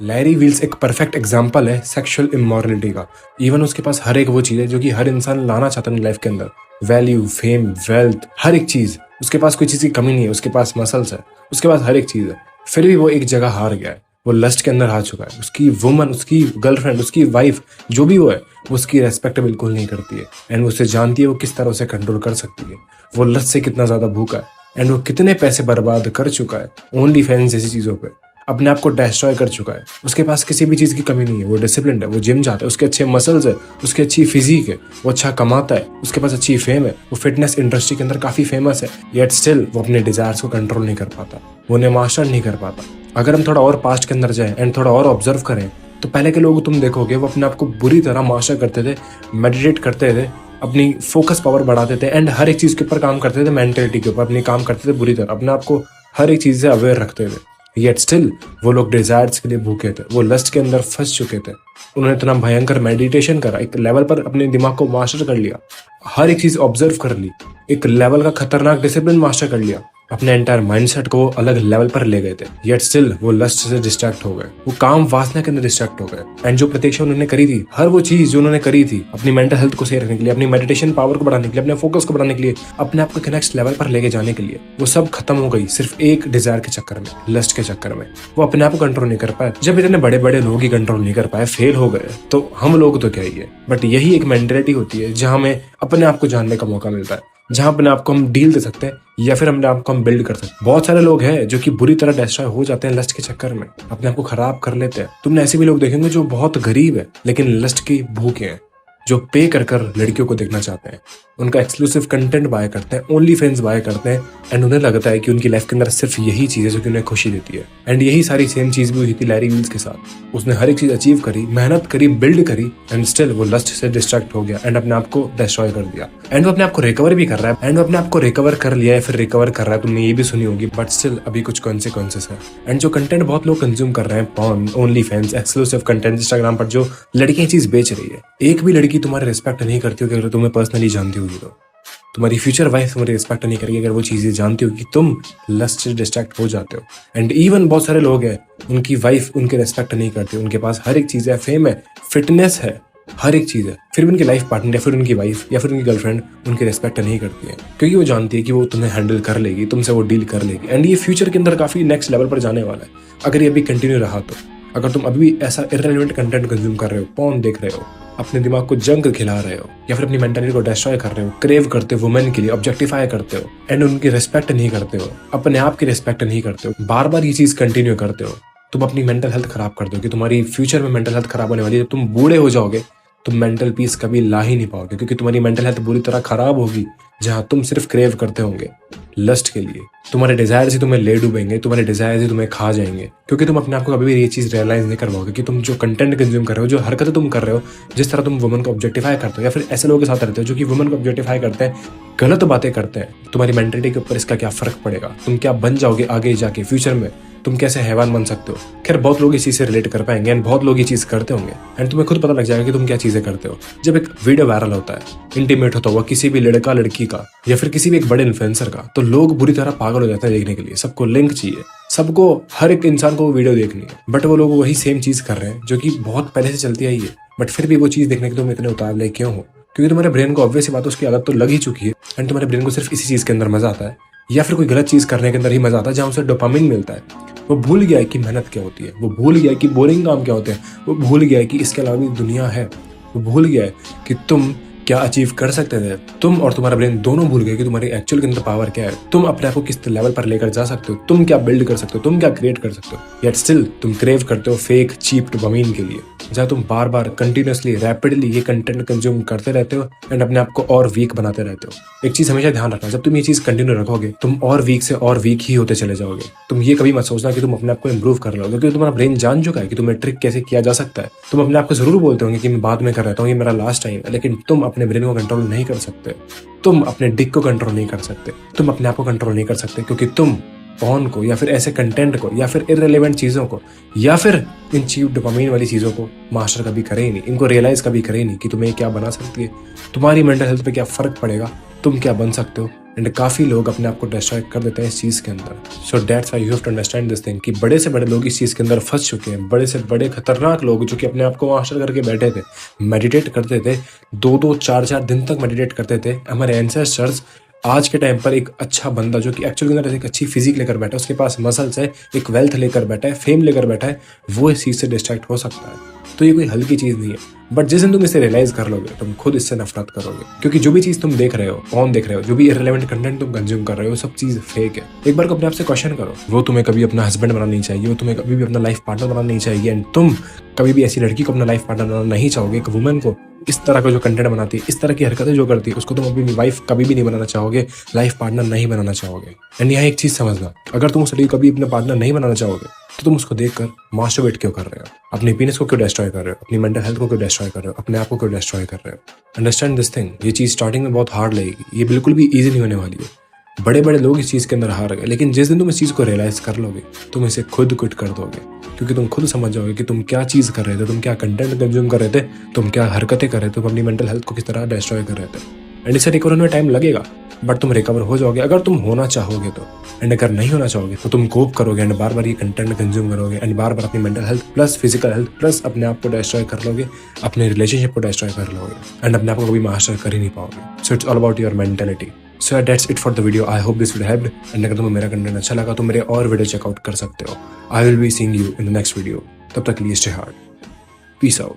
Larry wheels एक perfect example है sexual immorality का। इवन उसके पास हर एक वो चीज़ है जो कि हर इंसान लाना चाहता है लाइफ के अंदर। वैल्यू, फेम, वेल्थ, हर एक चीज़। उसके पास कोई चीज़ की कमी नहीं है, उसके पास मसल्स है, उसके पास हर एक चीज़ है। फिर भी वो एक जगह हार गया है। वो लस्ट के अंदर हार चुका है। उसकी वुमन, उसकी गर्लफ्रेंड, उसकी वाइफ, जो भी वो है, वो उसकी रेस्पेक्ट बिल्कुल नहीं करती है। एंड वो उसे जानती है वो किस तरह उसे कंट्रोल कर सकती है। वो लस्ट से कितना ज़्यादा भूखा है एंड वो कितने पैसे बर्बाद कर चुका है ओनली फैंस जैसी चीज़ों पे। अपने आप को डिस्ट्रॉय कर चुका है। उसके पास किसी भी चीज़ की कमी नहीं है। वो डिसिप्लिन्ड है, वो जिम जाता है, उसके अच्छे मसल्स है, उसकी अच्छी फिजिक है, वो अच्छा कमाता है, उसके पास अच्छी फेम है, वो फिटनेस इंडस्ट्री के अंदर काफ़ी फेमस है। येट स्टिल वो अपने डिजायर्स को कंट्रोल नहीं कर पाता, वो उन्हें मास्टर नहीं कर पाता। अगर हम थोड़ा और पास्ट के अंदर जाएं एंड थोड़ा और ऑब्जर्व करें तो पहले के लोग तुम देखोगे वो अपने आप को बुरी तरह मास्टर करते थे, मेडिटेट करते थे, अपनी फोकस पावर बढ़ाते थे एंड हर एक चीज़ के ऊपर काम करते थे, मेंटेलिटी के ऊपर अपनी काम करते थे बुरी तरह, अपने आप को हर एक चीज़ से अवेयर रखते थे। येट स्टिल वो लोग डिजायर्स के लिए भूखे थे, वो लस्ट के अंदर फंस चुके थे। उन्होंने इतना भयंकर मेडिटेशन करा, एक लेवल पर अपने दिमाग को मास्टर कर लिया, हर एक चीज ऑब्जर्व कर ली, एक लेवल का खतरनाक डिसिप्लिन मास्टर कर लिया, अपने एंटायर माइंडसेट को अलग लेवल पर ले गए थे। येट स्टिल वो लस्ट से डिस्ट्रैक्ट हो गए, वो काम वासना के अंदर डिस्ट्रैक्ट हो गए। एंड जो प्रतीक्षा उन्होंने करी थी, हर वो चीज जो उन्होंने करी थी अपनी मेंटल हेल्थ को सही रखने के लिए, अपनी मेडिटेशन पावर को बढ़ाने के लिए, अपने फोकस को बढ़ाने के लिए, अपने आप को नेक्स्ट लेवल पर लेके जाने के लिए, वो सब खत्म हो गई सिर्फ एक डिजायर के चक्कर में, लस्ट के चक्कर में। वो अपने आप को कंट्रोल नहीं कर पाए। जब इतने बड़े बड़े लोग ही कंट्रोल नहीं कर पाए, फेल हो गए, तो हम लोग तो क्या ही है। बट यही एक मेंटेलिटी होती है जहां हमें अपने आप को जानने का मौका मिलता है, जहां अपने आप को हम डील दे सकते हैं या फिर अपने आप को हम बिल्ड कर सकते हैं। बहुत सारे लोग हैं जो कि बुरी तरह डिस्ट्रॉय हो जाते हैं लस्ट के चक्कर में, अपने आप को खराब कर लेते हैं। तुमने ऐसे भी लोग देखेंगे जो बहुत गरीब है लेकिन लस्ट की भूखे हैं, जो पे कर कर लड़कियों को देखना चाहते हैं, उनका एक्सक्लूसिव कंटेंट बाय करते हैं, ओनली फैंस बाय करते हैं एंड उन्हें लगता है कि उनकी लाइफ के अंदर सिर्फ यही चीज है जो कि उन्हें खुशी देती है। एंड यही सारी सेम चीज भी हुई थी लैरी व्हील्स के साथ। उसने हर एक चीज अचीव करी, मेहनत करी, बिल्ड करी एंड स्टिल वो लस्ट से डिस्ट्रैक्ट हो गया एंड अपने आप को डिस्ट्रॉय कर दिया। एंड वो अपने आप को रिकवर भी कर रहा है, एंड वो अपने आप को रिकवर कर लिया है, फिर रिकवर कर रहा है, तुमने ये भी सुनी होगी, बट स्टिल अभी कुछ कॉन्सिक्वेंसेस है। एंड जो कंटेंट बहुत लोग कंज्यूम कर रहे हैं, porn, only fans, exclusive content Instagram पर जो लड़कियां चीज बेच रही है, एक भी लड़की तुम्हारे रिस्पेक्ट नहीं करती होगी अगर तुम्हें पर्सनली जानती होगी तो। तुम्हारी फ्यूचर वाइफ तुम्हारी रिस्पेक्ट नहीं करेगी अगर वो चीजें जानती हो कि तुम लस्ट से डिस्ट्रैक्ट हो जाते हो। एंड इवन बहुत सारे लोग हैं उनकी वाइफ उनके रिस्पेक्ट नहीं करती, उनके पास हर एक चीज है, फेम है, फिटनेस है, हर एक चीज है, फिर भी उनकी लाइफ पार्टनर या फिर उनकी वाइफ या फिर उनकी गर्लफ्रेंड उनकी रिस्पेक्ट नहीं करती है, क्योंकि वो जानती है कि वो तुम्हें हैंडल कर लेगी, तुमसे वो डील कर लेगी। एंड ये फ्यूचर के अंदर काफी नेक्स्ट लेवल पर जाने वाला है अगर ये अभी कंटिन्यू रहा तो। अगर तुम अभी भी ऐसा इररिलेवेंट कंटेंट कंज्यूम कर रहे हो, पॉर्न देख रहे हो, अपने दिमाग को जंग खिला रहे हो या फिर अपनी मेंटालिटी को डिस्ट्रॉय कर रहे हो, क्रेव करते हो वुमेन के लिए, ऑब्जेक्टिफाई करते हो एंड उनकी रिस्पेक्ट नहीं करते हो, अपने आप की रिस्पेक्ट नहीं करते हो, बार बार ये चीज कंटिन्यू करते हो, तुम अपनी मेंटल हेल्थ खराब कर दोगे। तुम्हारी फ्यूचर में मेंटल हेल्थ खराब होने वाली है। जब तुम बूढ़े हो जाओगे तुम मेंटल पीस कभी ला ही नहीं पाओगे, क्योंकि तुम्हारी मेंटल हेल्थ बुरी तरह खराब होगी जहां तुम सिर्फ क्रेव करते होंगे लस्ट के लिए। तुम्हारे डिजायर ही तुम्हें ले डूबेंगे, तुम्हारे डिजायर ही तुम्हें खा जाएंगे, क्योंकि तुम अपने आप को कभी भी ये चीज रियलाइज नहीं कर पाओगे कि तुम जो कंटेंट कंज्यूम कर रहे हो, जो हरकतें तुम कर रहे हो, जिस तरह तुम वुमन को ऑब्जेक्टिफाई करते हो या फिर ऐसे लोगों के साथ रहते हो जो कि वुमन को ऑब्जेक्टिफाई करते हैं, गलत बातें करते हैं, तुम्हारी मेंटलिटी के ऊपर इसका क्या फर्क पड़ेगा? तुम क्या बन जाओगे आगे जाके फ्यूचर में? तुम कैसे हैवान बन सकते हो? खैर बहुत लोग इस चीज से रिलेट कर पाएंगे एंड बहुत लोग ये चीज करते होंगे एंड तुम्हें खुद पता लग जाएगा कि तुम क्या चीजें करते हो। जब एक वीडियो वायरल होता है, इंटीमेट होता हुआ किसी भी लड़का लड़की का या फिर किसी भी एक बड़े इन्फ्लुएंसर का, तो लोग बुरी तरह पागल हो जाते हैं देखने के लिए। सबको लिंक चाहिए, सबको, हर एक इंसान को वो वीडियो देखनी है, बट वो लोग वही सेम चीज कर रहे हैं जो कि बहुत पहले से चलती आई है। बट फिर भी वो चीज देखने के तुम इतने उतावले क्यों हो? क्योंकि तुम्हारे ब्रेन को ऑब्वियस बात है उसकी आदत तो लग ही चुकी है एंड तुम्हारे ब्रेन को सिर्फ इसी चीज के अंदर मजा आता है या फिर कोई गलत चीज करने के अंदर ही मजा आता है जहां उसे डोपामिन मिलता है। वो भूल गया है कि मेहनत क्या होती है, वो भूल गया है कि बोरिंग काम क्या होते हैं, वो भूल गया है कि इसके अलावा भी दुनिया है, वो भूल गया है कि तुम क्या अचीव कर सकते थे। तुम और तुम्हारा ब्रेन दोनों भूल गए कि तुम्हारी एक्चुअल के अंदर पावर क्या है, तुम अपने आप को किस लेवल पर लेकर जा सकते हो, तुम क्या बिल्ड कर सकते हो, तुम क्या क्रिएट कर सकते हो। येट स्टिल तुम क्रेव करते हो फेक चीप डोपामिन के लिए, जहाँ तुम बार बार कंटिन्यूअसली रैपिडली ये कंटेंट कंज्यूम करते रहते हो एंड अपने आप को और वीक बनाते रहते हो। एक चीज हमेशा ध्यान रखना, जब तुम ये चीज कंटिन्यू रखोगे तुम और वीक से और वीक ही होते चले जाओगे। तुम ये कभी मत सोचना कि तुम अपने आप को इंप्रूव कर रहे हो, क्योंकि तुम्हारा ब्रेन जान चुका है कि तुम्हें ट्रिक कैसे किया जा सकता है। तुम अपने आप को जरूर बोलते होंगे कि मैं बाद में कर रहता हूँ, ये मेरा लास्ट टाइम है, लेकिन तुम अपने ब्रेन को कंट्रोल नहीं कर सकते, तुम अपने डिक को कंट्रोल नहीं कर सकते, तुम अपने आप को कंट्रोल नहीं कर सकते, क्योंकि तुम पॉर्न को या फिर ऐसे कंटेंट को या फिर इररिलेवेंट चीजों को या फिर इन चीप डोपामिन वाली चीजों को मास्टर कभी करे ही नहीं, इनको रियलाइज कभी करे ही नहीं कि तुम्हें क्या बना सकती है, तुम्हारी मेंटल हेल्थ पे क्या फर्क पड़ेगा, तुम क्या बन सकते हो एंड काफ़ी लोग अपने आप को डिस्ट्रॉय कर देते हैं इस चीज़ के अंदर। So that's why you have to understand this thing कि बड़े से बड़े लोग इस चीज़ के अंदर फंस चुके हैं। बड़े से बड़े खतरनाक लोग जो कि अपने आप को मास्टर करके बैठे थे, मेडिटेट करते थे, 2-2 4-4 दिन तक मेडिटेट करते थे। हमारे एंसेस्टर्स आज के टाइम पर एक अच्छा बंदा जो कि एक्चुअली के अंदर एक अच्छी फिजिक लेकर बैठा है, उसके पास मसल्स है, एक वेल्थ लेकर बैठा है, फेम लेकर बैठा है, वो इस चीज़ से डिस्ट्रैक्ट हो सकता है। तो ये कोई हल्की चीज़ नहीं है। बट जिस दिन तुम इसे रियलाइज कर लोगे, तुम खुद इससे नफरत करोगे, क्योंकि जो भी चीज़ तुम देख रहे हो, ऑन देख रहे हो, जो भी इररिलेवेंट कंटेंट तुम कंज्यूम कर रहे हो, सब चीज़ फेक है। एक बार को अपने आप से क्वेश्चन करो, वो तुम्हें कभी अपना हस्बैंड बनाना नहीं चाहिए, वो तुम्हें कभी भी अपना लाइफ पार्टनर बनाना नहीं चाहिए, एंड तुम कभी भी ऐसी लड़की को अपना लाइफ पार्टनर बनाना नहीं चाहोगे। एक वुमेन को इस तरह का जो कंटेंट बनाती है, इस तरह की हरकतें जो करती है, उसको तुम अपनी वाइफ कभी भी नहीं बनाना चाहोगे, लाइफ पार्टनर नहीं बनाना चाहोगे। एंड यहाँ एक चीज़ समझना, अगर तुम उस लड़की को कभी अपने पार्टनर नहीं बनाना चाहोगे, तो तुम उसको देखकर मास्टरबेट क्यों कर रहे हो, अपनी पीनिस को क्यों डिस्ट्रॉय कर रहे हो, अपनी मेंटल हेल्थ को क्यों डिस्ट्रॉय कर रहे हो, अपने आप को क्यों डिस्ट्रॉय कर रहे हो। Understand this thing. ये चीज़ स्टार्टिंग में बहुत हार्ड लगेगी, ये बिल्कुल भी ईजी नहीं होने वाली है। बड़े बड़े लोग इस चीज़ के अंदर हार गए, लेकिन जिस दिन तुम इस चीज़ को रियलाइज कर लोगे, तुम इसे खुद क्विट कर दोगे, क्योंकि तुम खुद समझ जाओगे कि तुम क्या चीज़ कर रहे थे, तुम क्या कंटेंट कंज्यूम कर रहे थे, तुम क्या हरकतें कर रहे थे, तुम अपनी मेंटल हेल्थ को किस तरह डिस्ट्रॉय कर रहे थे। एंड इसे रिकवर होने में टाइम लगेगा, बट तुम रिकवर हो जाओगे अगर तुम होना चाहोगे तो। एंड अगर नहीं होना चाहोगे तो तुम कोप करोगे एंड बार बार ये कंटेंट कंज्यूम करोगे एंड बार बार अपनी mental health plus physical health plus अपने आप को डिस्ट्रॉय कर लोगे, अपने रिलेशनशिप को डिस्ट्रॉय कर लोगे एंड अपने आप को कभी मास्टर कर ही नहीं पाओगे। So it's all about your mentality. So that's it for the video. I hope this video helped, and अगर तुम्हें मेरा कंटेंट अच्छा लगा तो मेरे और वीडियो चेकआउट कर सकते हो। I will be seeing you in the next video. तब तक के लिए स्टे हार्ड, पीस आउट।